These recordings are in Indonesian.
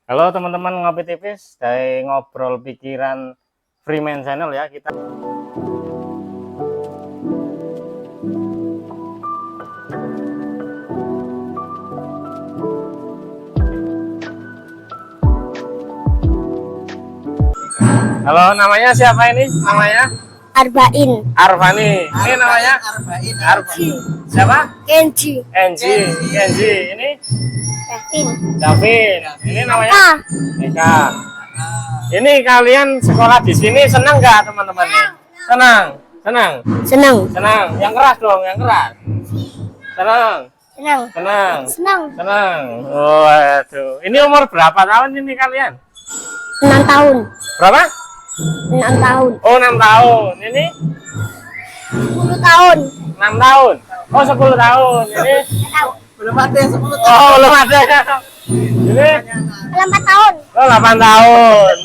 Halo teman-teman Ngopi Tipis, dari Ngobrol Pikiran Freeman Channel ya kita. Halo, namanya siapa ini? Namanya? Arba'in. Arfani. Ini namanya? Arba'in. Siapa? Kenji. Kenji. Ini? Davin. Ini namanya? Eka. Ini kalian sekolah di sini senang nggak teman-teman? Senang. Yang keras dong, yang keras. Senang. Oh, aduh. Ini umur berapa tahun ini kalian? 6 tahun. Berapa? 6 tahun. Oh, 6 tahun. Ini 10 tahun. 6 tahun. Oh, 10 tahun. Ini Belum ada 10 tahun. oh, belum ada. Ini 8 tahun. oh, 8 tahun.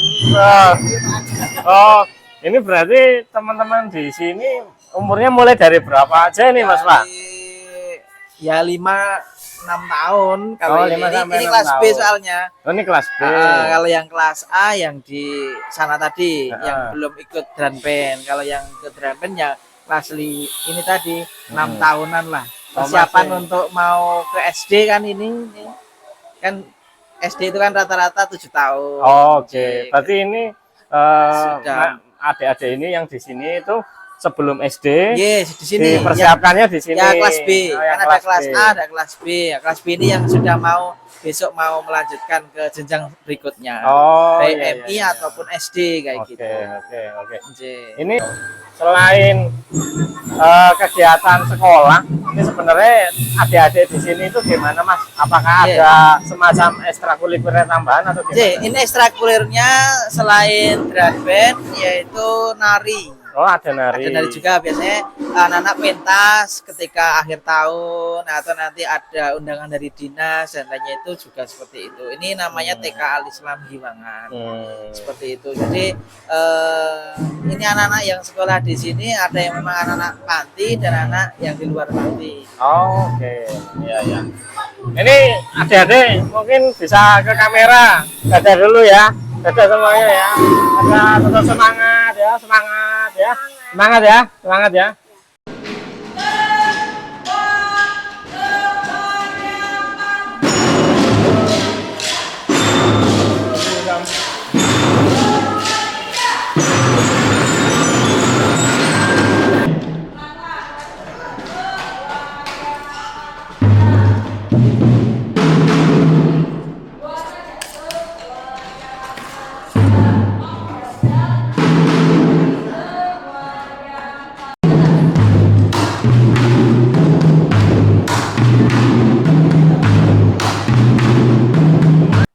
Oh, ini berarti teman-teman di sini umurnya mulai dari berapa aja nih, Mas Pak? Ya 5-6 tahun kalau Oh, ini. 5 sampai Ini 6 kelas B tahun. soalnya. Oh, ini kelas B. Kalau yang kelas A yang di sana tadi yang Ah. belum ikut drum band. Kalau yang ke drum band ya kelas ini tadi 6 tahunan lah. Persiapan masih. untuk mau ke SD kan ini kan SD itu kan rata-rata 7 tahun. Oh, oke. Berarti ini Sudah. adik-adik ini yang di sini itu sebelum SD Yes, di sini. dipersiapkannya di sini. Ya kelas B, Oh, yang kan ada kelas B. A, ada kelas B. Ya, kelas B ini yang sudah besok mau melanjutkan ke jenjang berikutnya. Oh, Baik iya, MI iya. ataupun SD kayak Oke, gitu. oke. J. Ini selain kegiatan sekolah, ini sebenarnya adik-adik di sini itu gimana, Mas? Apakah Iya. ada semacam ekstrakurikuler tambahan atau J, gimana? ini ekstrakurikulernya selain drum band yaitu nari. Oh, ada nari. Ada nari juga biasanya anak-anak pentas ketika akhir tahun atau nanti ada undangan dari dinas dan lainnya itu juga seperti itu. Ini namanya TK Al Islam Giwangan. Seperti itu. Jadi ini anak-anak yang sekolah di sini ada yang memang anak-anak panti dan anak yang di luar panti. Oh, oke. Iya. Ini adik-adik mungkin bisa ke kamera. Dadah dulu ya. Dadah semuanya ya. Dadah, tetap semangat ya. Semangat ya.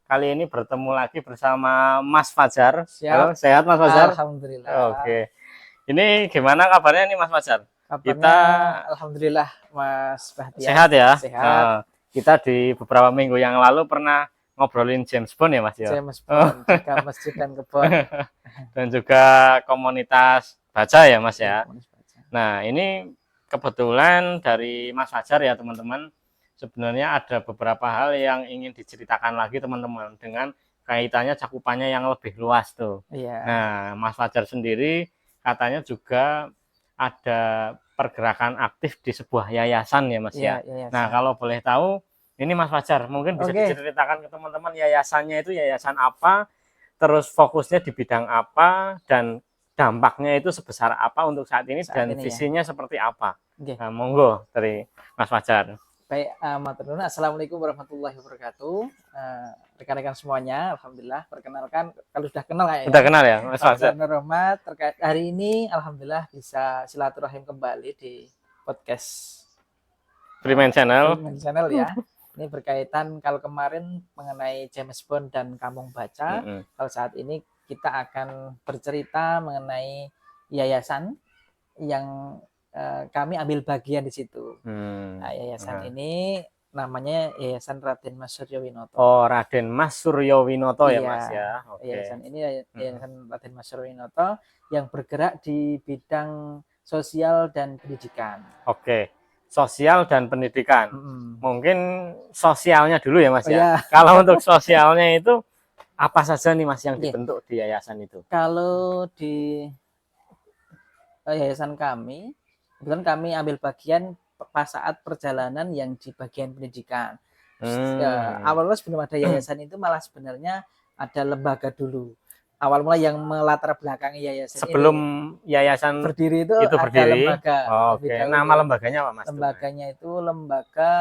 Kali ini bertemu lagi bersama Mas Fajar. Siap. Halo, sehat Mas Fajar? Alhamdulillah. Oke. Ini gimana kabarnya nih Mas Fajar? Kabarnya, alhamdulillah Mas Bahtiar. Sehat ya? Sehat. Nah, kita di beberapa minggu yang lalu pernah ngobrolin James Bond ya Mas ya? James Bond, juga masjid dan kebun. Dan juga komunitas baca ya Mas ya? Nah, ini kebetulan dari Mas Fajar ya teman-teman. Sebenarnya ada beberapa hal yang ingin diceritakan lagi teman-teman dengan kaitannya cakupannya yang lebih luas tuh. Iya. Nah, Mas Fajar sendiri katanya juga ada pergerakan aktif di sebuah yayasan ya Mas ya. Iya. Nah, kalau boleh tahu ini Mas Fajar mungkin bisa diceritakan ke teman-teman yayasannya itu yayasan apa, terus fokusnya di bidang apa, dan dampaknya itu sebesar apa untuk saat ini dan visinya seperti apa. Nah, monggo dari Mas Fajar. Baik, matur nuwun. Assalamualaikum warahmatullahi wabarakatuh. Rekan-rekan semuanya, alhamdulillah. Perkenalkan, kalau sudah kenal ya. Sudah kenal ya, Mas Fajar. Rahmat, terkait hari ini, alhamdulillah bisa silaturahim kembali di podcast Freeman Channel. Ya. Ini berkaitan kalau kemarin mengenai James Bond dan Kampung Baca. Kalau saat ini kita akan bercerita mengenai yayasan yang kami ambil bagian di situ. Nah, yayasan ini namanya Yayasan Raden Mas Suryowinoto. Oh, Raden Mas Suryowinoto ya, Iya, Mas ya. Oke. Yayasan ini Yayasan Raden Mas Suryowinoto yang bergerak di bidang sosial dan pendidikan. Oke. Sosial dan pendidikan. Mungkin sosialnya dulu ya, Mas ya. Kalau untuk sosialnya itu Apa saja nih Mas yang Oke. dibentuk di yayasan itu? Kalau di yayasan kami, kebetulan kami ambil bagian pas saat perjalanan yang di bagian pendidikan. Awalnya sebelum ada yayasan itu malah sebenarnya ada lembaga dulu. Awal mula yang melatar belakangi yayasan Sebelum ini yayasan berdiri itu itu ada berdiri. lembaga. Oh, Lebih oke. dahulu. Nama lembaganya apa Mas? Lembaganya itu lembaga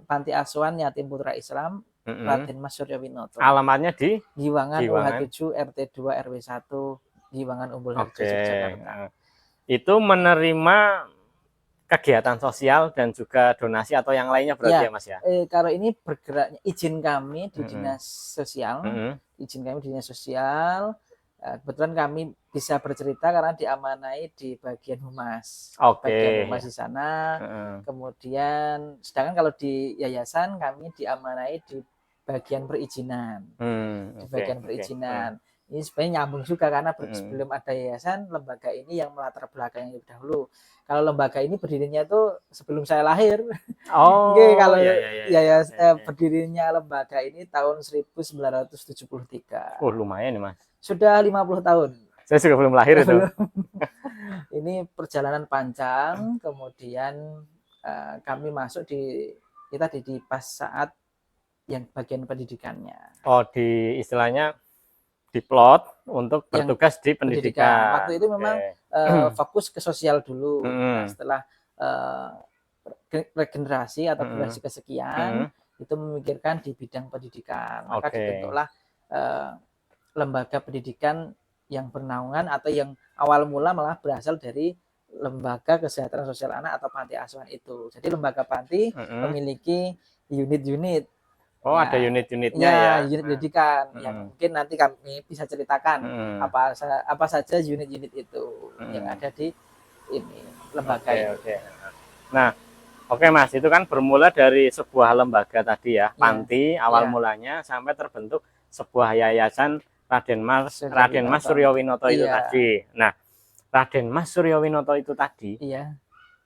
Panti Asuhan Yatim Putra Islam Raden Mas Suryo Winoto. Alamatnya di Giwangan Giwangan. UH7 RT 2 RW 1 Giwangan Umbul Harjo, Oke. Yogyakarta. Itu menerima kegiatan sosial dan juga donasi atau yang lainnya berarti ya Mas ya? Kalau ini bergeraknya izin kami di dinas sosial, kebetulan kami bisa bercerita karena diamanai di bagian humas, bagian humas di sana. Kemudian sedangkan kalau di yayasan kami diamanai di bagian perizinan, Ini sebenarnya nyambung juga karena sebelum ada yayasan, lembaga ini yang melatar belakang yang dahulu. Kalau lembaga ini berdirinya itu sebelum saya lahir. Kalau berdirinya lembaga ini tahun 1973. Oh, lumayan nih Mas. Sudah 50 tahun. Saya juga belum lahir itu. Ini perjalanan panjang, kemudian kami masuk di pas saat yang bagian pendidikannya. Oh, di istilahnya diplot untuk bertugas di pendidikan. Waktu itu memang fokus ke sosial dulu. Nah, setelah regenerasi atau generasi kesekian itu memikirkan di bidang pendidikan. Maka dibentuklah lembaga pendidikan yang bernaungan atau yang awal mula malah berasal dari lembaga kesejahteraan sosial anak atau panti asuhan itu. Jadi lembaga panti memiliki unit-unit. Ada unit-unitnya ya. Unit pendidikan yang mungkin nanti kami bisa ceritakan apa saja unit-unit itu yang ada di ini lembaga ini. Nah, Mas, itu kan bermula dari sebuah lembaga tadi ya, panti awal mulanya sampai terbentuk sebuah yayasan Raden Mas Suryo Winoto itu tadi. Nah, Raden Mas Suryo Winoto itu tadi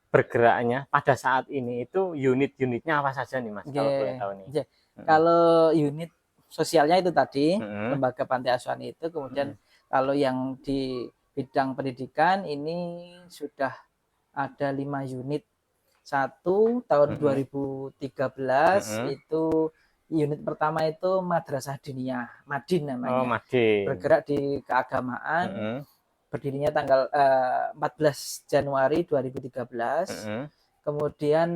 bergeraknya pada saat ini itu unit-unitnya apa saja nih Mas? Kalau boleh tahu nih. Kalau unit sosialnya itu tadi lembaga panti asuhan itu, kemudian kalau yang di bidang pendidikan ini sudah ada 5 unit. Satu tahun 2013 itu unit pertama itu Madrasah Diniyah Madin namanya. Madin. Bergerak di keagamaan. Berdirinya tanggal 14 Januari 2013. Kemudian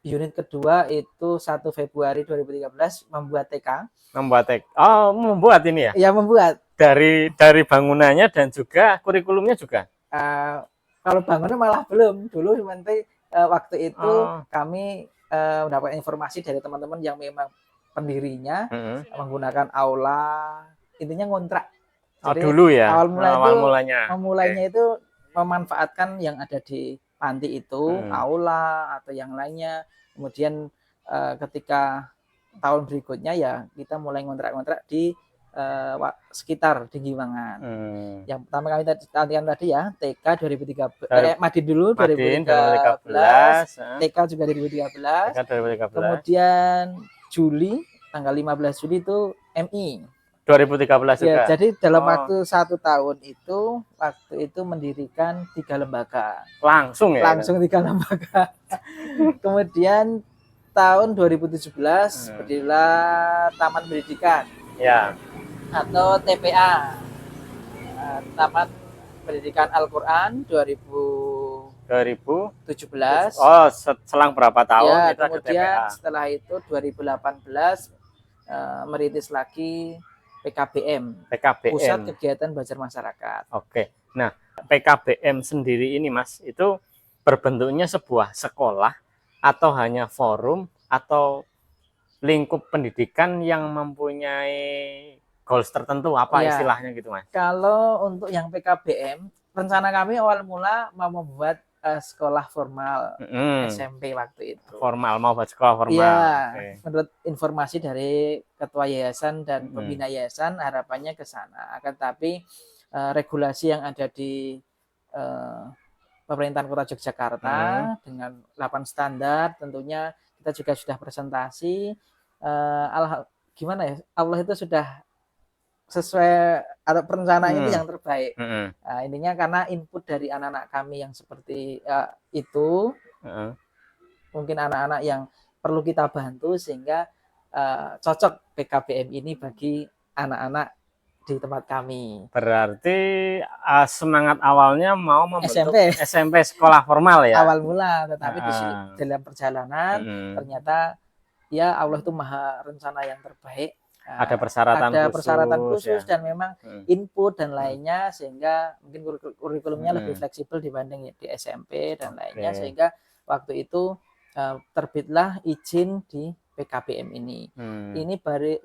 unit kedua itu 1 Februari 2013 membuat TK. Membuat ini ya? Iya, membuat. Dari bangunannya dan juga kurikulumnya juga? Kalau bangunnya malah belum. Dulu sebenarnya waktu itu kami mendapat informasi dari teman-teman yang memang pendirinya menggunakan aula, intinya ngontrak. Jadi dulu ya? Awal mulanya. Memulainya itu memanfaatkan yang ada di panti itu, aula atau yang lainnya. Kemudian ketika tahun berikutnya ya kita mulai ngontrak-ngontrak di sekitar di Giwangan. Yang pertama kali tadi ya TK 2013, Madin dulu 2013, TK juga 2013. Kemudian Juli tanggal 15 Juli itu MI 2013 juga. Jadi dalam waktu 1 tahun itu mendirikan 3 lembaga. Langsung 3 lembaga. Kemudian tahun 2017 berdirilah Taman Pendidikan. Ya. Atau TPA. Taman Pendidikan Al-Qur'an 2017. Selang berapa tahun itu kemudian ada TPA. Setelah itu 2018 merintis lagi PKBM, Pusat Kegiatan Belajar Masyarakat. Nah, PKBM sendiri ini Mas, itu berbentuknya sebuah sekolah atau hanya forum atau lingkup pendidikan yang mempunyai goals tertentu, apa istilahnya gitu Mas? Kalau untuk yang PKBM, rencana kami awal mula mau membuat sekolah formal SMP waktu itu. Mau buat sekolah formal. Iya, menurut informasi dari ketua yayasan dan pembina yayasan harapannya ke sana. Akan tapi regulasi yang ada di pemerintahan Kota Yogyakarta dengan 8 standar tentunya kita juga sudah presentasi. gimana ya, Allah itu sudah sesuai atau perencanaannya itu yang terbaik. Nah, intinya karena input dari anak-anak kami yang seperti itu, mungkin anak-anak yang perlu kita bantu sehingga cocok PKBM ini bagi anak-anak di tempat kami. Berarti semangat awalnya mau membentuk SMP. SMP sekolah formal ya? Awal mula, tetapi di dalam perjalanan ternyata ya Allah itu maha rencana yang terbaik. Ada persyaratan khusus ya? Dan memang input dan lainnya sehingga mungkin kurikulumnya lebih fleksibel dibanding di SMP dan lainnya, sehingga waktu itu terbitlah izin di PKBM ini. Ini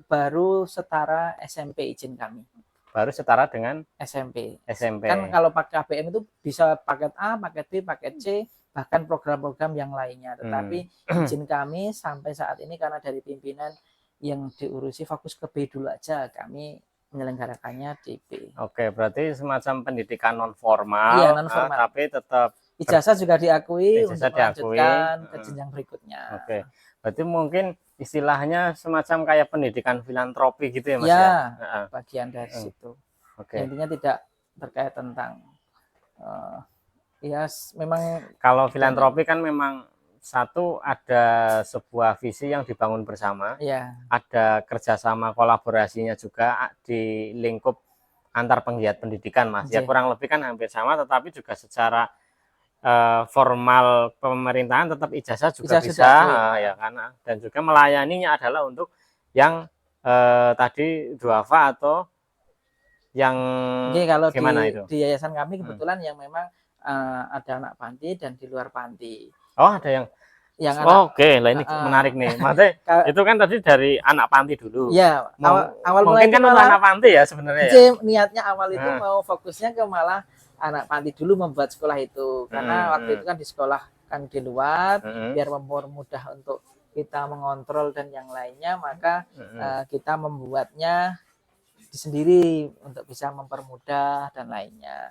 baru setara SMP izin kami. Baru setara dengan SMP. SMP. Kan kalau pakai KBM itu bisa paket A, paket B, paket C, bahkan program-program yang lainnya. Tetapi izin kami sampai saat ini karena dari pimpinan yang diurusi fokus ke B dulu aja, kami menyelenggarakannya di B. Oke, berarti semacam pendidikan non formal, iya, non formal. Tapi tetap ijazah juga diakui ijazah untuk melanjutkan ke jenjang berikutnya. Oke, berarti mungkin istilahnya semacam kayak pendidikan filantropi gitu ya Mas ya? Ya, bagian dari situ. Oke. Intinya tidak terkait tentang ya memang kalau filantropi kan memang satu ada sebuah visi yang dibangun bersama, ada kerjasama kolaborasinya juga di lingkup antar penggiat pendidikan Mas. Ya kurang lebih kan hampir sama, tetapi juga secara formal pemerintahan tetap ijazah juga bisa ya karena, dan juga melayaninya adalah untuk yang tadi duafa atau yang kalau gimana itu? Di yayasan kami kebetulan yang memang ada anak panti dan di luar panti. Oh, ada yang Oke, lah ini menarik nih. Maksudnya itu kan tadi dari anak panti dulu. Iya, awal mungkin kan untuk anak panti ya sebenarnya ya. Niatnya awal itu mau fokusnya ke malah anak panti dulu membuat sekolah itu. Karena waktu itu kan di sekolah kan di luar, biar mempermudah untuk kita mengontrol dan yang lainnya, maka kita membuatnya sendiri untuk bisa mempermudah dan lainnya.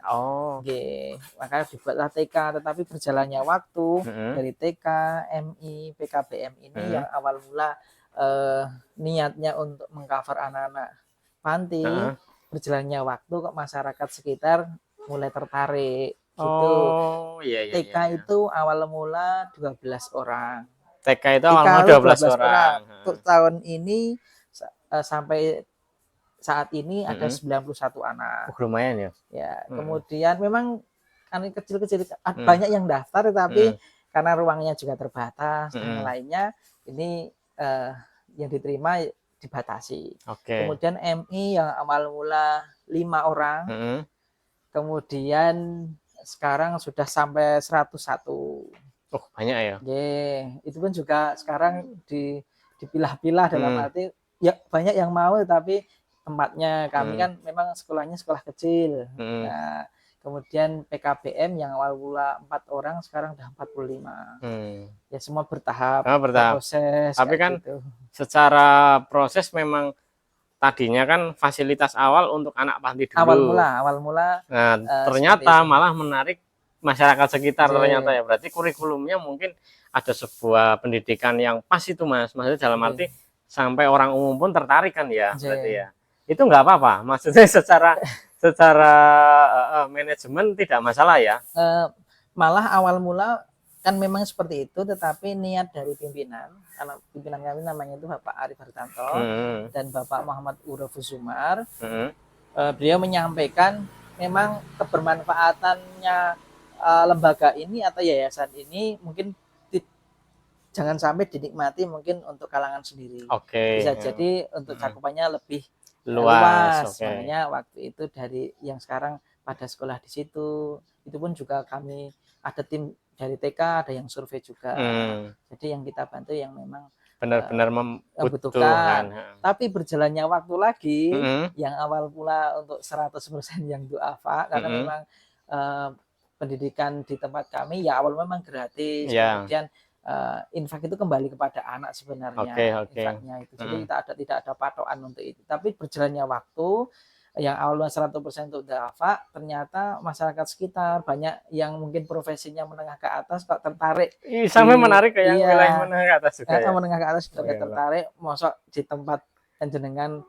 Makanya dibuatlah TK, tetapi berjalannya waktu dari TK, MI, PKBM ini yang awal mula niatnya untuk mengcover anak-anak panti, berjalannya waktu kok masyarakat sekitar mulai tertarik gitu. TK itu awal mula 12 orang. TK itu awal mula 12 orang. Untuk tahun ini sampai saat ini ada 91 anak. Lumayan ya. Ya, kemudian memang kan kecil-kecil banyak yang daftar, tapi karena ruangnya juga terbatas dan lainnya, ini yang diterima dibatasi. Kemudian MI yang awal mula 5 orang. Kemudian sekarang sudah sampai 101. Banyak ya. Itu pun juga sekarang dipilah-pilah dalam arti ya banyak yang mau, tapi tempatnya kami kan memang sekolahnya sekolah kecil. Nah, kemudian PKBM yang awal mula 4 orang sekarang udah 45. Ya semua bertahap. Proses. Tapi kan gitu. Secara proses memang tadinya kan fasilitas awal untuk anak panti dulu. Awal mula. Nah, ternyata malah menarik masyarakat sekitar ternyata ya. Berarti kurikulumnya mungkin ada sebuah pendidikan yang pas itu Mas. Maksudnya dalam arti sampai orang umum pun tertarik kan ya. Berarti ya. Itu nggak apa-apa, maksudnya secara manajemen tidak masalah ya. Malah awal mula kan memang seperti itu, tetapi niat dari pimpinan, karena pimpinan kami namanya itu Bapak Arif Hartanto dan Bapak Muhammad Urafus Sumar, beliau menyampaikan memang kebermanfaatannya lembaga ini atau yayasan ini mungkin jangan sampai dinikmati mungkin untuk kalangan sendiri. Bisa jadi untuk cakupannya lebih luas. Makanya waktu itu dari yang sekarang pada sekolah di situ, itu pun juga kami ada tim dari TK, ada yang survei juga. Jadi yang kita bantu yang memang benar-benar membutuhkan. Tapi berjalannya waktu lagi, yang awal pula untuk 100% yang duafa, karena memang pendidikan di tempat kami ya awal memang gratis. Kemudian infak itu kembali kepada anak sebenarnya. Infaknya itu. Jadi kita tidak ada patokan untuk itu. Tapi berjalannya waktu yang awalnya 100% untuk duafa, ternyata masyarakat sekitar banyak yang mungkin profesinya menengah ke atas kok tertarik. Sampai menarik ke yang wilayah menengah ke atas juga. Menengah ke atas juga tertarik, mosok di tempat jenengan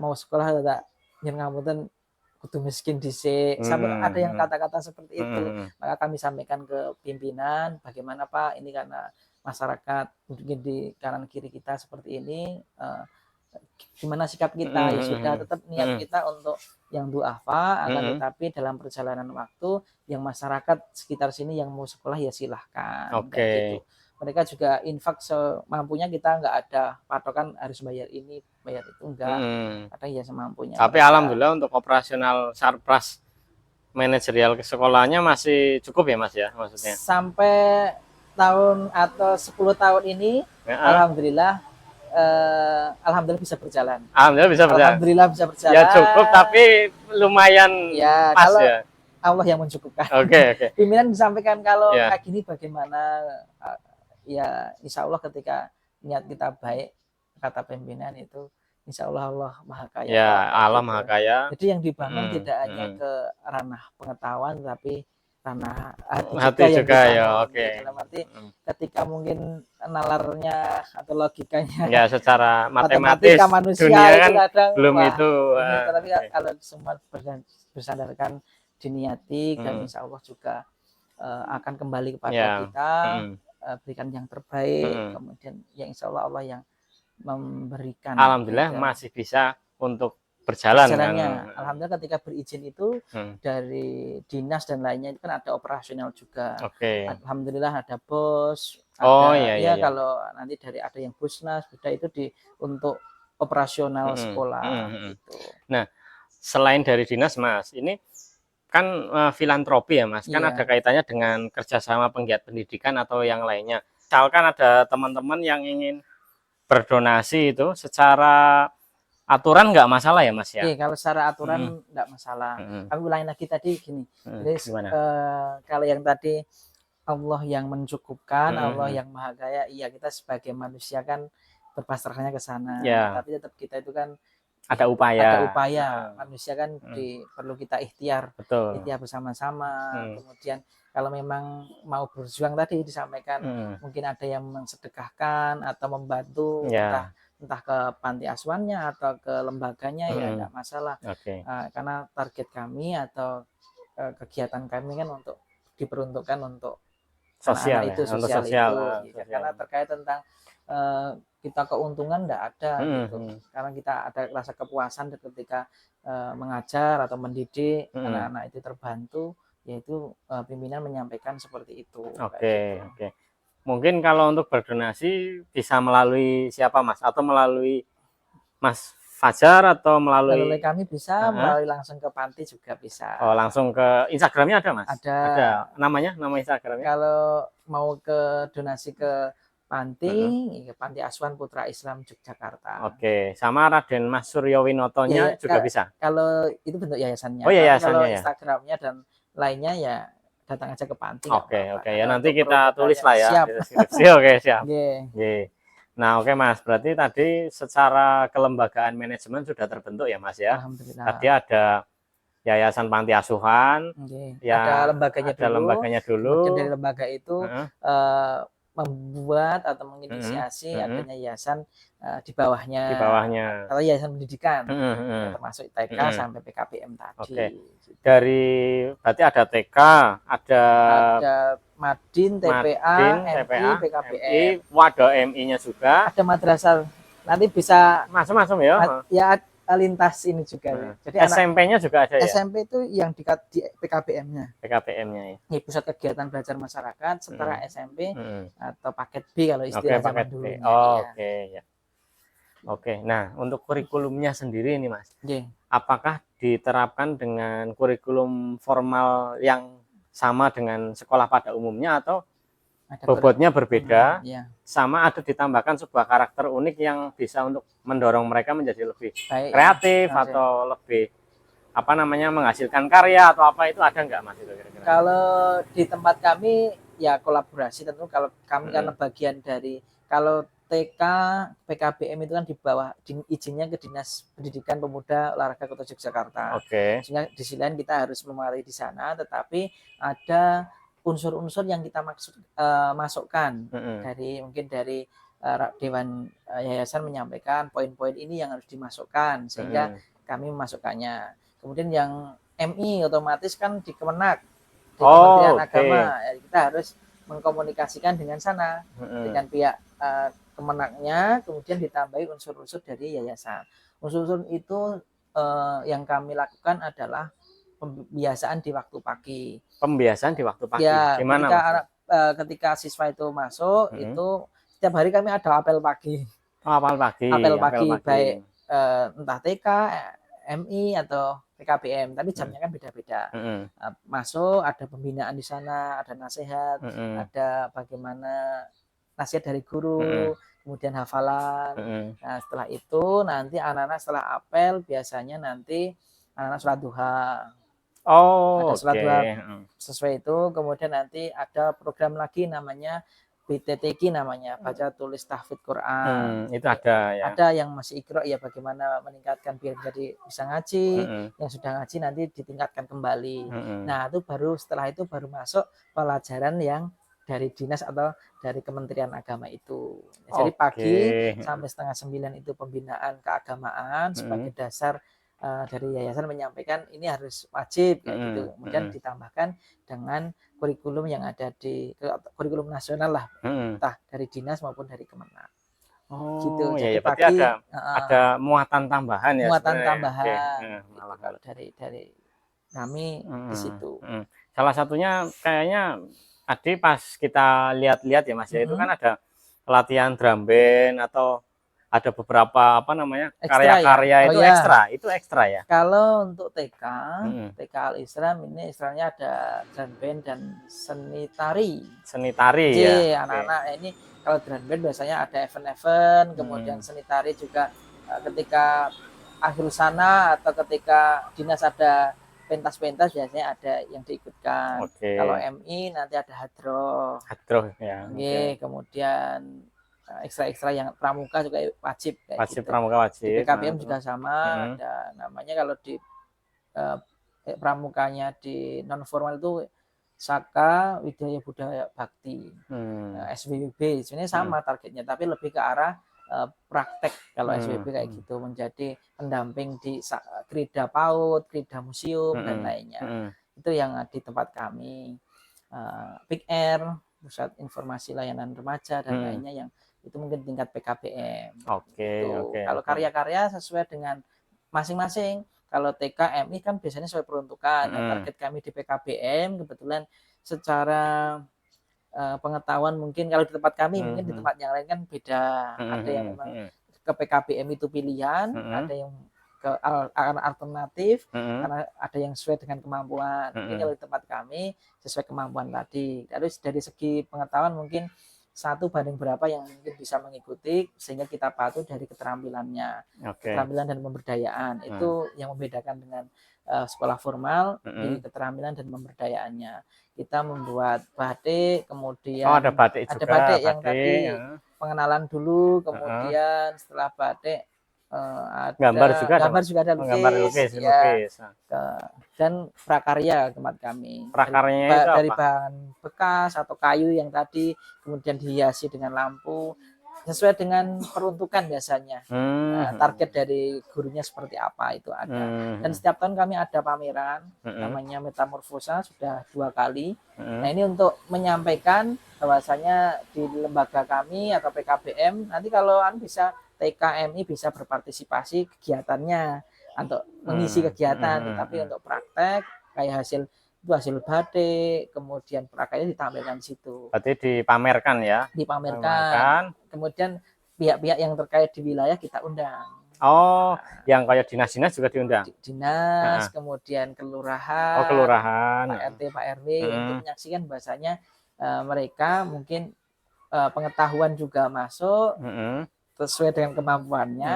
mau sekolah tak nyen ngapunten kudu miskin dhisik sampai ada yang kata-kata seperti itu. Maka kami sampaikan ke pimpinan bagaimana Pak, ini karena masyarakat mungkin di kanan kiri kita seperti ini, gimana sikap kita. Ya sudah, tetap niat kita untuk yang duafa, akan tetapi dalam perjalanan waktu yang masyarakat sekitar sini yang mau sekolah ya silahkan. Gitu. Mereka juga infak semampunya, kita nggak ada patokan harus bayar ini bayar itu, enggak. Kadang ya semampunya. Tapi alhamdulillah untuk operasional sarpras manajerial ke sekolahnya masih cukup ya Mas ya, maksudnya sampai tahun atau 10 tahun ini alhamdulillah bisa berjalan. Alhamdulillah bisa berjalan. Ya cukup, tapi lumayan ya, pas kalau ya. Allah yang mencukupkan. Oke. Pimpinan disampaikan kalau kayak gini bagaimana, ya insya Allah ketika niat kita baik, kata pimpinan itu insya Allah Allah Maha Kaya. Ya, Allah Maha Kaya. Jadi yang dibangun tidak hanya ke ranah pengetahuan, tapi ranah hati juga ya. Oke. Dalam arti ketika mungkin nalarnya atau logikanya ya secara matematis manusia dunia kan kadang, belum itu. Tapi kalau semua bersandarkan diniati, dan insya Allah juga akan kembali kepada kita, berikan yang terbaik, kemudian ya insya Allah Allah yang memberikan. Alhamdulillah kita masih bisa untuk berjalan kan. Alhamdulillah ketika berizin itu dari dinas dan lainnya itu kan ada operasional juga. Alhamdulillah ada bos. Iya. Kalau nanti dari ada yang busnas, sudah itu untuk operasional sekolah. Gitu. Nah, selain dari dinas Mas, ini kan filantropi ya Mas, kan ada kaitannya dengan kerjasama penggiat pendidikan atau yang lainnya. Misalkan ada teman-teman yang ingin berdonasi itu secara aturan nggak masalah ya Mas ya? Kalau secara aturan nggak masalah. Aku ulangi lagi tadi gini. Jadi kalau yang tadi Allah yang mencukupkan, Allah yang Maha Kaya, iya kita sebagai manusia kan berpasrahnya ke sana. Tapi tetap kita itu kan ada upaya. Manusia kan perlu kita ikhtiar. Ikhtiar bersama-sama. Kemudian kalau memang mau berjuang tadi disampaikan, mungkin ada yang mensedekahkan atau membantu, entah ke panti asuhannya atau ke lembaganya, ya enggak masalah. Karena target kami atau kegiatan kami kan untuk diperuntukkan untuk sosial, itu sosial. Karena terkait tentang kita keuntungan enggak ada gitu. Karena kita ada rasa kepuasan ketika mengajar atau mendidik anak-anak itu terbantu, yaitu pimpinan menyampaikan seperti itu. Oke. Mungkin kalau untuk berdonasi bisa melalui siapa Mas? Atau melalui Mas Fajar atau melalui kami bisa, melalui langsung ke panti juga bisa. Oh, langsung ke Instagramnya ada Mas? Ada. Nama Instagramnya? Kalau mau ke donasi ke panti, Panti Asuhan Putra Islam Yogyakarta. Oke, sama Raden Mas Suryo Winotonya juga bisa? Kalau itu bentuk yayasannya. Oh iya, yayasannya. Kalau Instagramnya dan lainnya ya datang aja ke panti. Oke, ya nanti kita tulis lah ya. Siap. Oke, siap. Nah, oke Mas, berarti tadi secara kelembagaan manajemen sudah terbentuk ya Mas ya. Alhamdulillah. Tadi ada Yayasan Panti Asuhan, ada lembaganya dulu. Kemudian dari lembaga itu membuat atau menginisiasi adanya yayasan di bawahnya. Atau yayasan pendidikan, termasuk TK sampai PKBM tadi. Dari berarti ada TK, ada Madin, TPA, MI, PKBM. Wadah MI-nya juga. Ada madrasah. Nanti bisa masuk ya. Ya lintas ini juga. Jadi SMP-nya juga ada ya. SMP itu yang di PKBM-nya. PKBM-nya ya. Ini pusat kegiatan belajar masyarakat setara SMP atau paket B kalau istilah zaman dulu. Oke. Nah, untuk kurikulumnya sendiri ini Mas. Apakah diterapkan dengan kurikulum formal yang sama dengan sekolah pada umumnya atau bobotnya berbeda, sama ada ditambahkan sebuah karakter unik yang bisa untuk mendorong mereka menjadi lebih kreatif atau lebih menghasilkan karya atau apa, itu ada nggak Mas itu kira-kira? Kalau di tempat kami ya kolaborasi tentu. Kalau kami karena bagian dari, kalau TK PKBM itu kan di bawah izinnya ke Dinas Pendidikan Pemuda Olahraga Kota Yogyakarta. Sehingga di sisi lain kita harus memulai di sana, tetapi ada unsur-unsur yang kita masukkan dari mungkin dari Dewan Yayasan menyampaikan poin-poin ini yang harus dimasukkan sehingga kami memasukkannya. Kemudian yang MI otomatis kan di Kemenak, di Kementerian Agama, ya, kita harus mengkomunikasikan dengan sana, dengan pihak Kemenaknya, kemudian ditambahi unsur-unsur dari yayasan. Unsur-unsur itu yang kami lakukan adalah pembiasaan di waktu pagi. Pembiasaan di waktu pagi. Ya, gimana ketika siswa itu masuk, itu setiap hari kami ada apel pagi. Apel pagi. Apel pagi, baik entah TK, MI atau PKBM, tapi jamnya kan beda-beda. Masuk, ada pembinaan di sana, ada nasihat, ada bagaimana nasihat dari guru, kemudian hafalan. Nah, setelah itu nanti anak-anak setelah apel biasanya nanti anak-anak sholat duha. Ada sholat duha sesuai itu, kemudian nanti ada program lagi namanya BTTQ, namanya baca tulis tahfidz Quran. Itu ada ya. Ada yang masih ikro ya, bagaimana meningkatkan biar jadi bisa ngaji. Yang sudah ngaji nanti ditingkatkan kembali. Nah, itu baru setelah itu baru masuk pelajaran yang dari dinas atau dari Kementerian Agama itu. Jadi pagi sampai 8:30 itu pembinaan keagamaan sebagai dasar dari yayasan menyampaikan ini harus wajib kayak gitu. Kemudian ditambahkan dengan kurikulum yang ada di kurikulum nasional lah, entah dari dinas maupun dari Kemenak. Gitu. Jadi ya, pagi ada muatan tambahan ya. Muatan tambahan dari kami di situ. Salah satunya kayaknya tadi pas kita lihat-lihat ya Mas ya, itu kan ada pelatihan drum band atau ada beberapa karya-karya itu ekstra ya. Kalau untuk TK Al Islam ini istilahnya ada drum band dan seni tari ya. Anak-anak ini kalau drum band biasanya ada event-event, kemudian seni tari juga ketika akhir sana atau ketika dinas ada pentas-pentas biasanya ada yang diikutkan. Kalau MI nanti ada hadroh ya. Kemudian ekstra-ekstra yang pramuka juga wajib gitu. Pramuka wajib. Di PKBM juga sama, ada namanya kalau di pramukanya di non formal itu Saka Widya Budaya Bakti. SWB sebenarnya sama targetnya, tapi lebih ke arah praktek kalau SWB kayak gitu, menjadi pendamping di Krida PAUD, Krida Museum dan lainnya. Itu yang di tempat kami. Big Air, Pusat Informasi Layanan Remaja dan lainnya yang itu mungkin tingkat PKBM. Kalau karya-karya sesuai dengan masing-masing. Kalau TK, MI kan biasanya sesuai peruntukan. Target kami di PKBM kebetulan secara pengetahuan mungkin kalau di tempat kami mungkin di tempat yang lain kan beda. Ada yang memang ke PKBM itu pilihan, ada yang ke alternatif, karena ada yang sesuai dengan kemampuan. Mungkin kalau di tempat kami sesuai kemampuan tadi. Terus dari segi pengetahuan mungkin 1 banding berapa yang mungkin bisa mengikuti sehingga kita patuh dari keterampilannya. Keterampilan dan pemberdayaan itu yang membedakan dengan sekolah formal di keterampilan dan pemberdayaannya. Kita membuat batik, kemudian ada batik juga, ada batik yang tadi pengenalan dulu, kemudian setelah batik gambar juga ada lukis, dan prakarya tempat kami. Prakarya itu dari bahan bekas atau kayu yang tadi kemudian dihiasi dengan lampu sesuai dengan peruntukan biasanya. Target dari gurunya seperti apa itu ada. Dan setiap tahun kami ada pameran namanya Metamorfosa, sudah 2 kali. Nah, ini untuk menyampaikan bahwasanya di lembaga kami atau PKBM nanti kalau bisa TKMI bisa berpartisipasi kegiatannya untuk mengisi kegiatan, tetapi untuk praktek kayak hasil batik, kemudian prakarya ditampilkan di situ. Berarti dipamerkan ya? Dipamerkan. Kemudian pihak-pihak yang terkait di wilayah kita undang. Yang kayak dinas-dinas juga diundang? Dinas, kemudian kelurahan, Pak RT, Pak RW untuk menyaksikan bahasanya mereka mungkin pengetahuan juga masuk, sesuai dengan kemampuannya,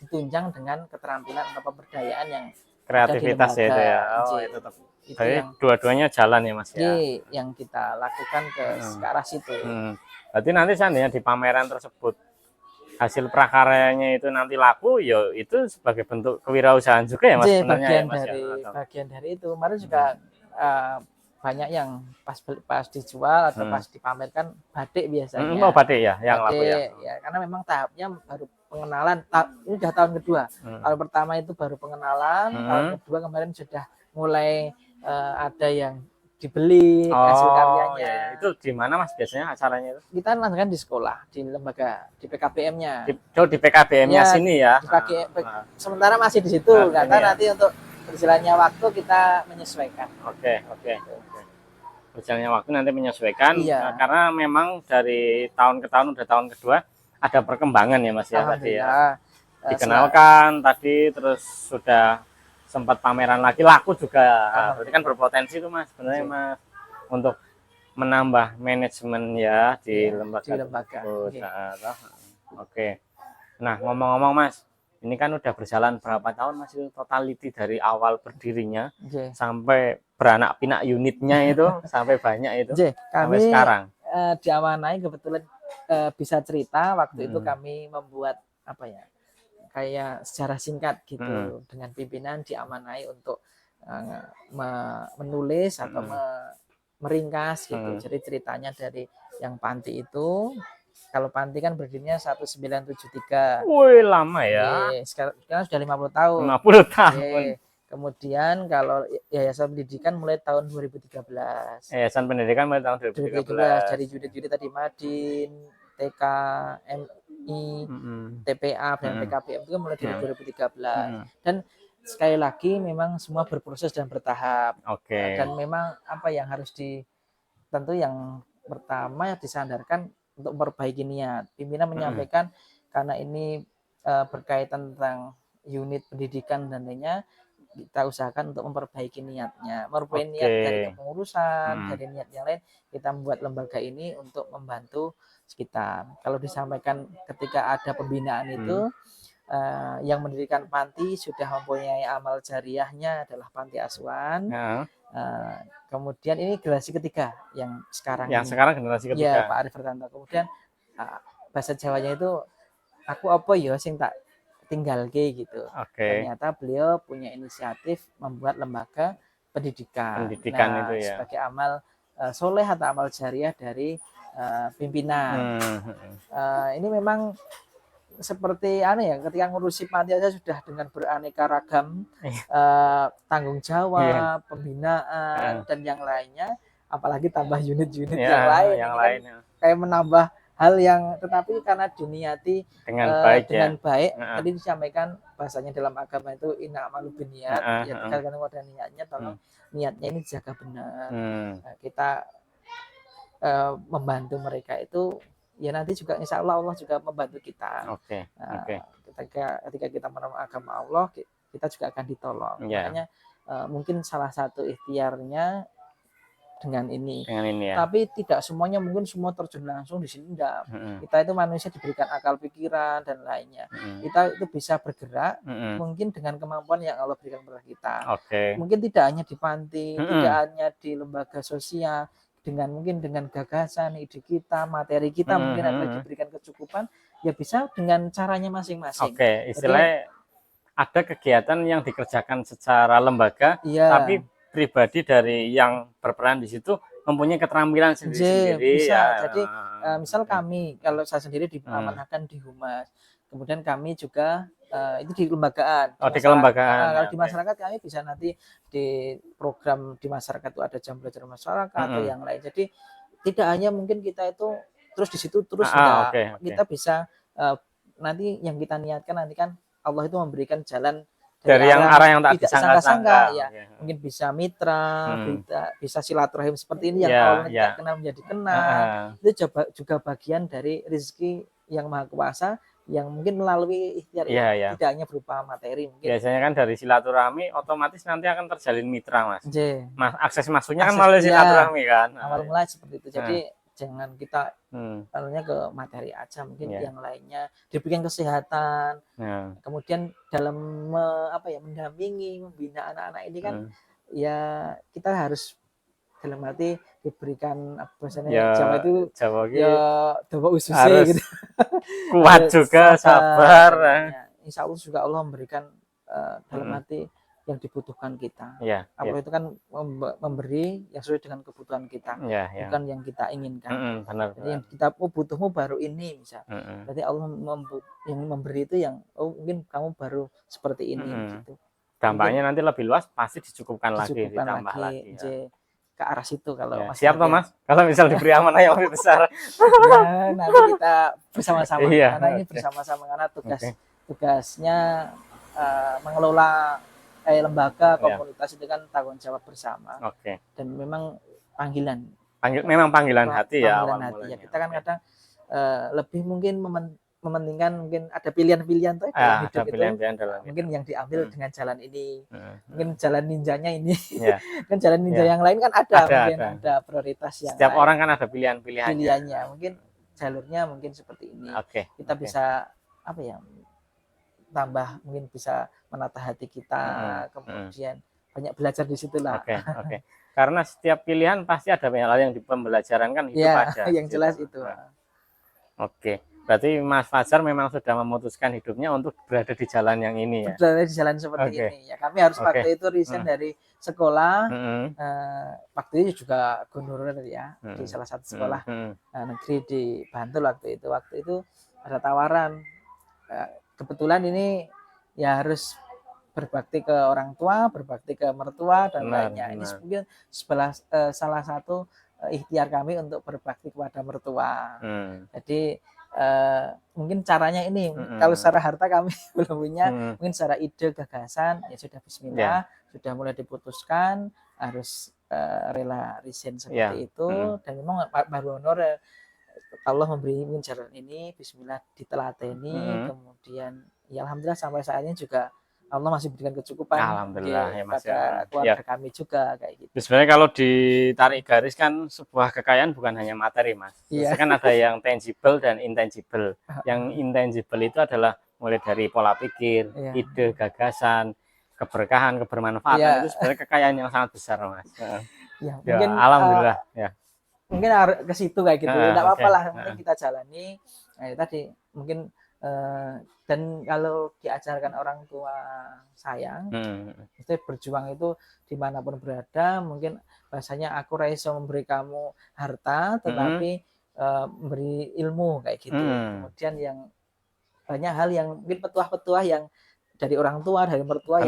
ditunjang dengan keterampilan atau pemberdayaan yang kreativitas ya itu ya. Itu yang dua-duanya jalan ya Mas ya. Yang kita lakukan ke arah situ. Berarti nanti seandainya di pameran tersebut hasil prakaryanya itu nanti laku, ya itu sebagai bentuk kewirausahaan juga ya Mas sebenarnya ya Mas. Bagian dari itu. Kemarin juga banyak yang pas dijual atau pas dipamerkan batik biasanya. Batik ya yang laku ya. Ya, karena memang tahapnya baru pengenalan. Ini sudah tahun kedua. Tahun pertama itu baru pengenalan, tahun kedua kemarin sudah mulai ada yang dibeli hasil karyanya. Ya. Itu di mana Mas biasanya acaranya itu? Kita langsungkan di sekolah, di lembaga, di PKBM-nya. Di PKBM-nya sini ya. Sementara masih di situ, karena nanti untuk berjalannya waktu kita menyesuaikan. Oke. Berjalannya waktu nanti menyesuaikan, karena memang dari tahun ke tahun, udah tahun kedua ada perkembangan ya Mas ya tadi ya. Dikenalkan tadi, terus sudah sempat pameran lagi, laku juga. Berarti kan berpotensi tuh Mas sebenarnya Mas untuk menambah manajemen ya di lembaga. Oke. Nah, ngomong-ngomong Mas, ini kan udah berjalan berapa tahun Mas itu totality dari awal berdirinya sampai beranak pinak unitnya itu sampai banyak itu sampai sekarang. Diamanai kebetulan bisa cerita waktu itu kami membuat apa ya, kayak sejarah singkat gitu dengan pimpinan, diamanai untuk menulis atau meringkas gitu. Jadi ceritanya dari yang panti itu, kalau panti kan berdirinya 1973. Wih, lama ya. Sekarang sudah 50 tahun. 50 tahun. Kemudian kalau Yayasan Pendidikan mulai tahun 2013. Yayasan Pendidikan mulai tahun 2013. Dari unit-unit tadi Madin, TK, MI, TPA, dan PKBM itu kan mulai dari 2013. Dan sekali lagi memang semua berproses dan bertahap. Dan memang apa yang harus tentu yang pertama yang disandarkan untuk memperbaiki niat. Pimpinan menyampaikan karena ini berkaitan tentang unit pendidikan dan lainnya, kita usahakan untuk memperbaiki niatnya, memperbaiki niat dari kepengurusan, dari niat yang lain. Kita membuat lembaga ini untuk membantu sekitar. Kalau disampaikan ketika ada pembinaan itu, yang mendirikan panti sudah mempunyai amal jariahnya adalah panti asuhan. Kemudian ini generasi ketiga yang sekarang. Sekarang generasi ketiga. Ya, Pak Arif Fertanto. Kemudian bahasa Jawanya itu, aku apa ya sing tak tinggal gitu. Ternyata beliau punya inisiatif membuat lembaga pendidikan itu ya. Sebagai amal soleh atau amal jariah dari pimpinan. Ini memang seperti aneh ya, ketika ngurusi panti aja sudah dengan beraneka ragam tanggung jawab, pembinaan dan yang lainnya, apalagi tambah unit-unit yang lain. Kayak menambah hal yang, tetapi karena diniati dengan baik, tadi disampaikan bahasanya dalam agama itu ina'malu biniat, ya tergantung pada niatnya, tolong niatnya ini jaga benar. Kita membantu mereka itu, ya nanti juga insya Allah juga membantu kita. Ketika kita menolong agama Allah, kita juga akan ditolong. Makanya mungkin salah satu ikhtiarnya dengan ini ya. Tapi tidak semuanya mungkin semua terjun langsung di sini enggak. Kita itu manusia diberikan akal pikiran dan lainnya. Kita itu bisa bergerak mungkin dengan kemampuan yang Allah berikan kepada kita. Mungkin tidak hanya di panti, tidak hanya di lembaga sosial, mungkin dengan gagasan, ide kita, materi kita mungkin ada diberikan kecukupan, ya bisa dengan caranya masing-masing. Istilahnya ada kegiatan yang dikerjakan secara lembaga, tapi pribadi dari yang berperan di situ mempunyai keterampilan sendiri-sendiri. Jadi misal kami, kalau saya sendiri diamanahkan di Humas, kemudian kami juga itu di kelembagaan. Di kelembagaan. Kalau di masyarakat kami bisa nanti di program di masyarakat itu ada jam belajar masyarakat atau yang lain. Jadi tidak hanya mungkin kita itu terus di situ terus kita bisa nanti yang kita niatkan nanti kan Allah itu memberikan jalan dari yang arah yang tak disangka-sangka, ya. Mungkin bisa mitra, bisa silaturahim seperti ini yang awalnya tidak kenal menjadi kenal. Itu juga bagian dari rezeki yang Maha Kuasa yang mungkin melalui ikhtiar tidak hanya berupa materi. Mungkin. Biasanya kan dari silaturahmi otomatis nanti akan terjalin mitra, Mas. Akses masuknya kan melalui silaturahmi kan. Awal mulai seperti itu. Jadi jangan kita lalunya ke materi aja, mungkin yang lainnya diberikan kesehatan. Kemudian dalam mendampingi, membina anak-anak ini kan ya kita harus dalam arti diberikan Jawa itu dawa ususnya gitu. Kuat juga, sabar. Insya Allah juga Allah memberikan dalam arti yang dibutuhkan kita. Ya, Upload itu kan memberi yang sesuai dengan kebutuhan kita, ya, bukan yang kita inginkan. benar. Jadi yang kita butuhmu baru ini misal. Mm-mm. Berarti Allah yang memberi itu yang mungkin kamu baru seperti ini gitu. Dampaknya nanti lebih luas, pasti dicukupkan lagi, Dicukupkan ditambah lagi. Ke arah situ kalau Ya. Mas Siap toh Mas, kalau misal diberi amanah yang lebih besar. ya, nanti kita bersama-sama Iya, karena ini bersama-sama karena tugasnya mengelola lembaga komunitas itu kan tanggung jawab bersama. Dan memang memang panggilan hati ya. Panggilan hati ya. Kita kan kadang lebih mungkin mementingkan mungkin ada pilihan-pilihan tuh dalam hidup itu. Mungkin yang diambil dengan jalan ini. Mungkin jalan ninjanya ini. Kan jalan ninja yang lain kan ada prioritas yang setiap lain. orang kan ada pilihannya. Mungkin jalurnya mungkin seperti ini. Kita bisa tambah mungkin bisa menata hati kita, kemudian banyak belajar di situ lah. Karena setiap pilihan pasti ada banyak hal yang di pembelajaran kan hidup aja. Yang jelas itu. Berarti Mas Fajar memang sudah memutuskan hidupnya untuk berada di jalan yang ini ya. Berada di jalan seperti ini ya. Kami harus waktu itu resign dari sekolah. Waktu itu juga honorer ya di salah satu sekolah negeri di Bantul waktu itu. Waktu itu ada tawaran. Kebetulan ini ya harus berbakti ke orang tua, berbakti ke mertua dan lainnya. Ini mungkin salah satu ikhtiar kami untuk berbakti kepada mertua. Jadi mungkin caranya ini kalau secara harta kami belum punya, mungkin secara ide gagasan ya sudah bismillah, sudah mulai diputuskan harus rela resign seperti itu dan memang baru honor Allah memberi jalan ini, bismillah ditelateni, kemudian ya alhamdulillah sampai saat ini juga Allah masih berikan kecukupan. Alhamdulillah ya Mas pada keluarga kami juga kayak gitu. Sebenarnya kalau ditarik garis kan sebuah kekayaan bukan hanya materi Mas. Kan ada yang tangible dan intangible. Yang intangible itu adalah mulai dari pola pikir, ide, gagasan, keberkahan, kebermanfaatan itu sebenarnya kekayaan yang sangat besar Mas. Mungkin alhamdulillah mungkin harus ke situ kayak gitu. Tidak apa-apa lah, mungkin kita jalani. Tadi mungkin dan kalau diajarkan orang tua sayang, itu berjuang itu dimanapun berada. Mungkin bahasanya aku raiso memberi kamu harta, tetapi memberi ilmu kayak gitu. Kemudian yang banyak hal yang mungkin petuah-petuah yang dari orang tua, dari mertua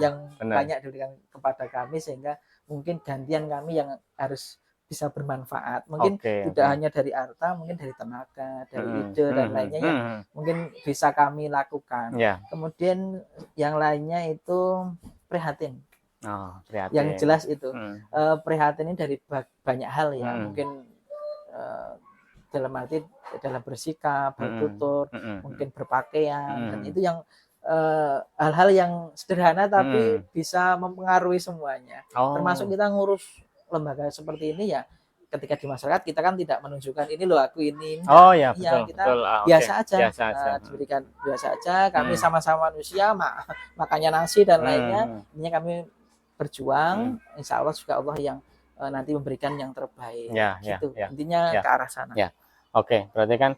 yang banyak diberikan kepada kami sehingga mungkin gantian kami yang harus bisa bermanfaat. Mungkin tidak hanya dari harta, mungkin dari tenaga, dari ide dan lainnya yang mungkin bisa kami lakukan. Kemudian yang lainnya itu prihatin. Yang jelas itu prihatin ini dari banyak hal ya. Mungkin dalam arti dalam bersikap, bertutur, mungkin berpakaian dan itu yang hal-hal yang sederhana tapi bisa mempengaruhi semuanya. Termasuk kita ngurus lembaga seperti ini ya, ketika di masyarakat kita kan tidak menunjukkan ini loh aku ini. Betul, kita betul. Biasa aja. Diberikan biasa aja. Kami sama-sama manusia, makanya nasi dan lainnya. Ini kami berjuang. Insya Allah juga Allah yang nanti memberikan yang terbaik. Gitu. Intinya ke arah sana. Berarti kan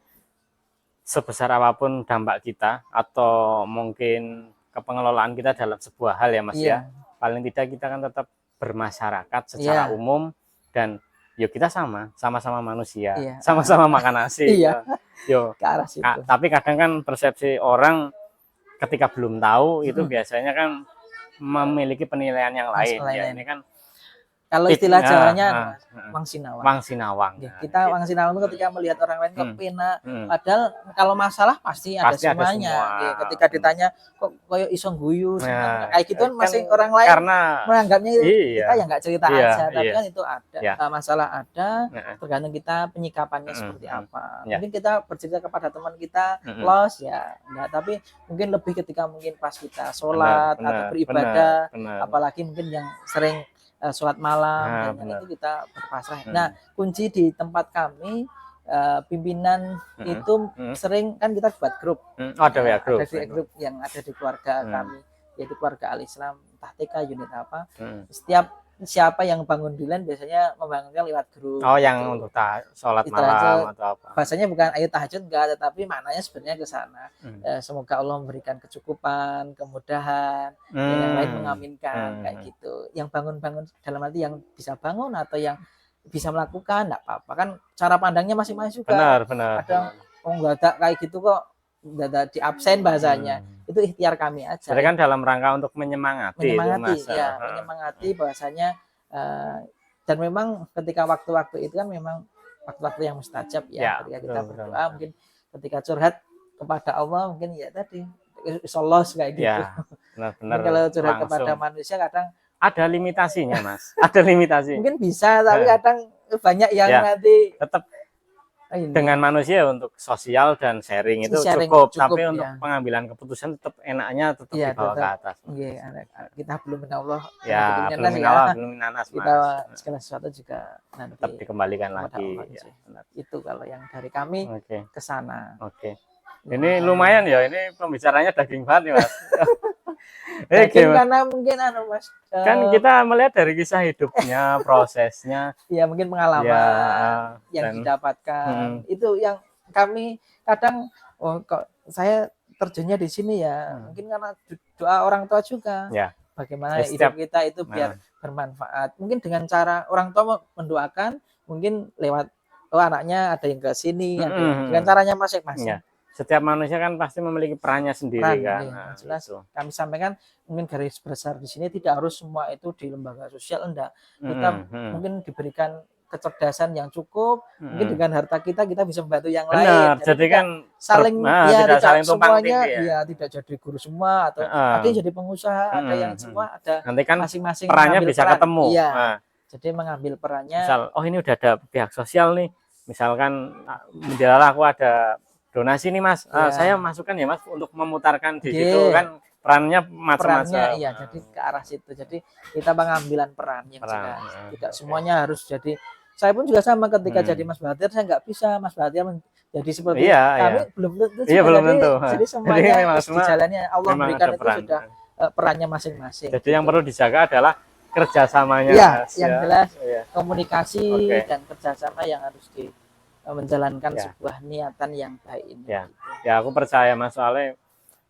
sebesar apapun dampak kita atau mungkin kepengelolaan kita dalam sebuah hal ya Mas ya, paling tidak kita kan tetap bermasyarakat secara umum dan kita sama-sama manusia, sama-sama makan nasi. Ke arah situ. Tapi kadang kan persepsi orang ketika belum tahu itu biasanya kan memiliki penilaian yang lain. Ini kan kalau istilah Jawanya wang sinawang. Kita wang sinawang itu ketika melihat orang lain kok pena, padahal kalau masalah pasti ada semuanya. Ketika ditanya kok koyo iso guyu, kayak gitu kan masih orang lain karena menganggapnya kita ya nggak cerita aja, tapi kan itu ada masalah ada, tergantung kita penyikapannya seperti apa. Mungkin kita bercerita kepada teman kita los ya, enggak, tapi mungkin lebih ketika mungkin pas kita sholat atau beribadah, apalagi mungkin yang sering sholat malam dan itu kita berpasrah. Nah, kunci di tempat kami pimpinan itu sering kan kita buat grup. Ada grup yang ada di keluarga kami, yaitu keluarga Al-Islam, entah TK unit apa. Setiap siapa yang bangun duluan biasanya membangunkan lewat grup. Oh, yang gitu. untuk sholat Itu malam aja. atau apa? Bahasanya bukan ayo tahajud enggak, tetapi maknanya sebenarnya ke sana. Hmm. Semoga Allah memberikan kecukupan, kemudahan, dan yang lain mengaminkan kayak gitu. Yang bangun-bangun dalam arti yang bisa bangun atau yang bisa melakukan enggak apa-apa. Kan cara pandangnya masing-masing juga. Benar. Ada nggak ada kayak gitu kok, nggak ada di absen bahasanya. Itu ikhtiar kami aja. Jadi kan dalam rangka untuk menyemangati itu, Mas. Ya, menyemangati bahwasanya dan memang ketika waktu-waktu itu kan memang waktu-waktu yang mustajab ya, ketika kita berdoa mungkin ketika curhat kepada Allah mungkin ya tadi insyaallah kayak gitu. Ya, benar-benar. Kalau curhat kepada manusia kadang ada limitasinya, Mas. Ada limitasi. Mungkin bisa, tapi kadang banyak yang nanti tetap dengan manusia untuk sosial dan sharing itu cukup, tapi untuk pengambilan keputusan tetap enaknya tetap dibawa ke atas. Kita belum Allah, belum minanas, kita segala sesuatu juga nanti tetap dikembalikan lagi. Itu kalau yang dari kami ke sana. Ini lumayan ya, ini pembicaranya daging banget nih, Mas. Karena mungkin Mas, kan kita melihat dari kisah hidupnya, prosesnya, ya mungkin pengalaman yang didapatkan itu yang kami kadang kok saya terjunnya di sini ya mungkin karena doa orang tua juga. Bagaimana hidup kita itu biar bermanfaat. Mungkin dengan cara orang tua mendoakan, mungkin lewat anaknya ada yang ke sini, dengan caranya masing-masing. Setiap manusia kan pasti memiliki perannya sendiri kan. Jelas kami sampaikan mungkin garis besar di sini tidak harus semua itu di lembaga sosial, enggak. Kita mungkin diberikan kecerdasan yang cukup, mungkin dengan harta kita bisa membantu yang lain. Jadi kan saling tidak saling tumpang semuanya tindih tidak jadi guru semua atau ada yang jadi pengusaha, ada yang semua ada. Nanti kan masing-masing perannya bisa ketemu. Jadi mengambil perannya. Misal, ini udah ada pihak sosial nih. Misalkan mendalah aku ada donasi nih, Mas. Saya masukkan ya, Mas, untuk memutarkan di situ kan perannya macam-macam. Jadi ke arah situ. Jadi kita pengambilan peran yang jelas. Tidak semuanya harus jadi. Saya pun juga sama ketika jadi Mas Bahadir, saya nggak bisa Mas Bahadir menjadi seperti kami belum tentu. Belum tentu. Jadi semuanya di jalannya Allah berikan itu sudah perannya masing-masing. Jadi yang perlu dijaga adalah kerjasamanya. Yang jelas komunikasi dan kerjasama yang harus menjalankan sebuah niatan yang baik ini. Aku percaya, Mas, soalnya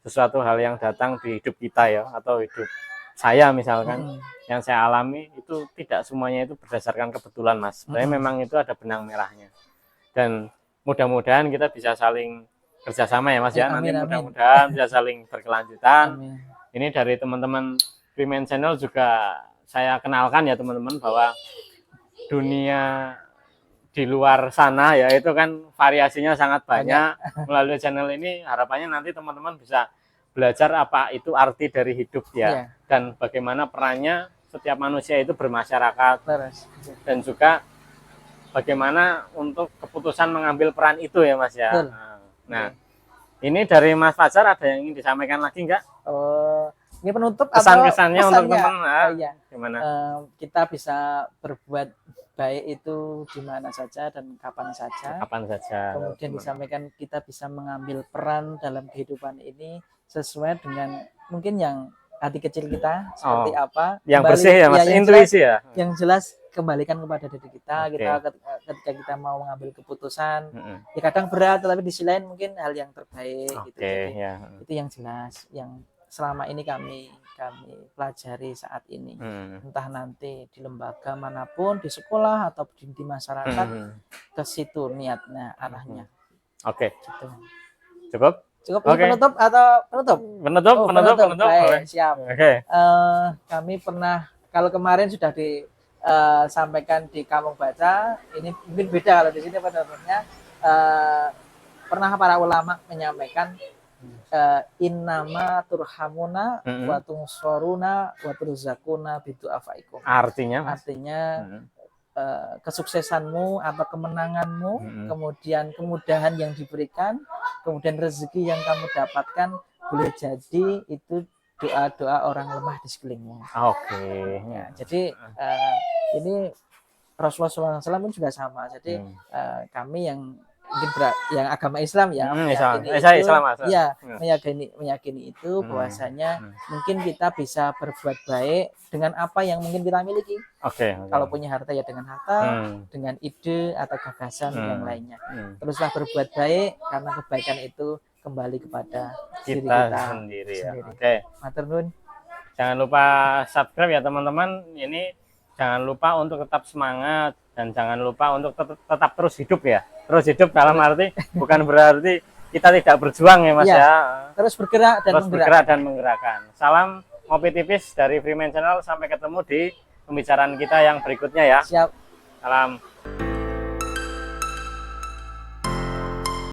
sesuatu hal yang datang di hidup kita ya, atau hidup saya misalkan yang saya alami itu tidak semuanya itu berdasarkan kebetulan, Mas. Sebenarnya memang itu ada benang merahnya. Dan mudah-mudahan kita bisa saling kerjasama ya, Mas, nanti mudah-mudahan bisa saling berkelanjutan. Ini dari teman-teman Freeman Channel juga saya kenalkan ya teman-teman bahwa dunia di luar sana ya itu kan variasinya sangat banyak. Melalui channel ini harapannya nanti teman-teman bisa belajar apa itu arti dari hidup ya, dan bagaimana perannya setiap manusia itu bermasyarakat, dan juga bagaimana untuk keputusan mengambil peran itu ya, Mas ya. Nah, ini dari Mas Fajar ada yang ingin disampaikan lagi enggak? Ini penutup kesan-kesannya untuk teman-teman gimana? Kita bisa berbuat baik itu di mana saja dan kapan saja. Kemudian disampaikan kita bisa mengambil peran dalam kehidupan ini sesuai dengan mungkin yang hati kecil kita seperti apa. Yang bersih ya, Mas, intuisi ya. Yang jelas kembalikan kepada diri kita. Kita ketika kita mau mengambil keputusan, ya kadang berat, tapi di sisi lain mungkin hal yang terbaik. Itu yang jelas, yang selama ini kami pelajari saat ini. Entah nanti di lembaga manapun, di sekolah atau di masyarakat, ke situ niatnya, arahnya. Gitu. Cukup? Penutup atau penutup? Penutup. Baik, siap. Kami pernah, kalau kemarin sudah disampaikan di Kampung Baca, ini mungkin beda kalau di sini penutupnya. Pernah para ulama menyampaikan innama turhamuna wa tunsoruna wa turzakuna bidu'afaikum. Artinya kesuksesanmu atau kemenanganmu, kemudian kemudahan yang diberikan, kemudian rezeki yang kamu dapatkan boleh jadi itu doa-doa orang lemah di sekelilingmu. Jadi ini Rasulullah SAW pun juga sama. Jadi kami yang mungkin yang agama Islam ya Islam. meyakini Saya itu, Islam, Mas. ya Ya. meyakini itu bahwasanya Hmm. mungkin kita bisa berbuat baik dengan apa yang mungkin kita miliki. Oke. Kalau punya harta ya dengan harta, Hmm. dengan ide atau gagasan yang lainnya. Hmm. Teruslah berbuat baik karena kebaikan itu kembali kepada diri Kita kita sendiri ya. sendiri. Oke. Matur nuwun. Jangan lupa subscribe ya teman-teman. Ini jangan lupa untuk tetap semangat dan jangan lupa untuk tetap terus hidup ya. Terus hidup dalam arti bukan berarti kita tidak berjuang ya Mas Iya. ya. Terus bergerak dan Terus bergerak dan menggerakkan. Salam Ngopi Tipis dari Freeman Channel. Sampai ketemu di pembicaraan kita yang berikutnya ya. Siap. Salam.